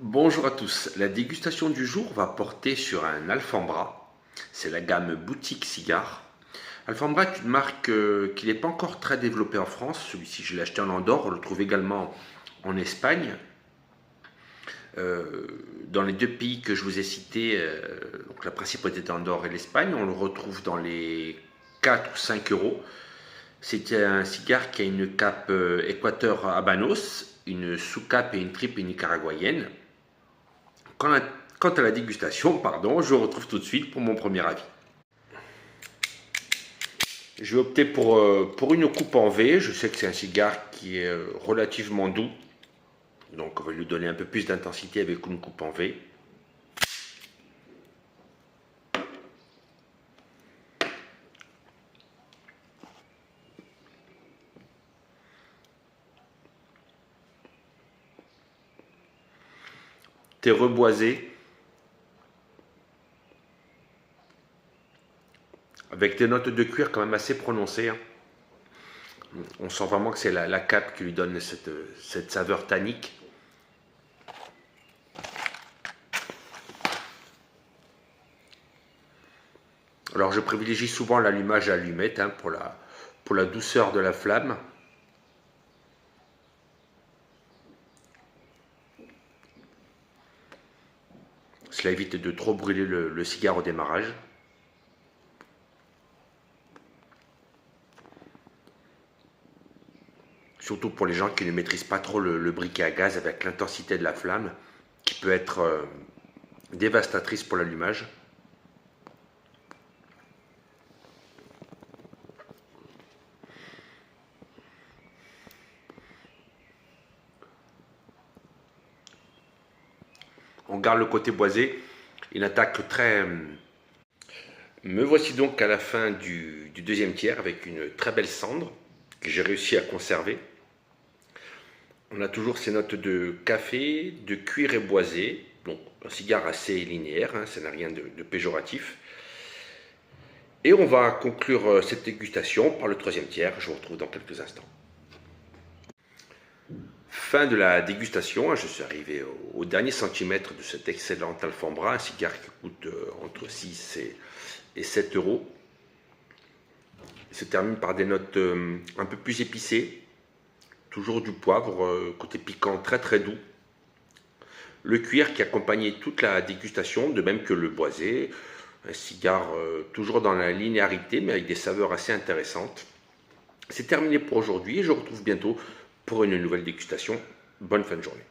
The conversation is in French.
Bonjour à tous, la dégustation du jour va porter sur un Alfambra, c'est la gamme Boutique Cigare. Alfambra est une marque qui n'est pas encore très développée en France, celui-ci je l'ai acheté en Andorre, on le trouve également en Espagne. Dans les deux pays que je vous ai cités, donc la principauté d'Andorre et l'Espagne, on le retrouve dans les 4 ou 5 euros. C'est un cigare qui a une cape Équateur Habanos, une sous-cape et une tripe nicaraguayenne. Quant à la dégustation, pardon, je retrouve tout de suite pour mon premier avis. Je vais opter pour une coupe en V. Je sais que c'est un cigare qui est relativement doux. Donc on va lui donner un peu plus d'intensité avec une coupe en V. Terreux boisé. Avec des notes de cuir quand même assez prononcées. On sent vraiment que c'est la cape qui lui donne cette saveur tannique. Alors je privilégie souvent l'allumage à allumette pour la douceur de la flamme. Cela évite de trop brûler le cigare au démarrage. Surtout pour les gens qui ne maîtrisent pas trop le briquet à gaz avec l'intensité de la flamme qui peut être dévastatrice pour l'allumage. On garde le côté boisé, une attaque très... Me voici donc à la fin du deuxième tiers avec une très belle cendre que j'ai réussi à conserver. On a toujours ces notes de café, de cuir et boisé, donc un cigare assez linéaire, ça n'a rien de péjoratif. Et on va conclure cette dégustation par le troisième tiers, je vous retrouve dans quelques instants. Fin de la dégustation, je suis arrivé au dernier centimètre de cet excellent Alfambra, un cigare qui coûte entre 6 et 7 euros. Il se termine par des notes un peu plus épicées, toujours du poivre, côté piquant très très doux. Le cuir qui accompagnait toute la dégustation, de même que le boisé, un cigare toujours dans la linéarité mais avec des saveurs assez intéressantes. C'est terminé pour aujourd'hui et je vous retrouve bientôt pour une nouvelle dégustation. Bonne fin de journée.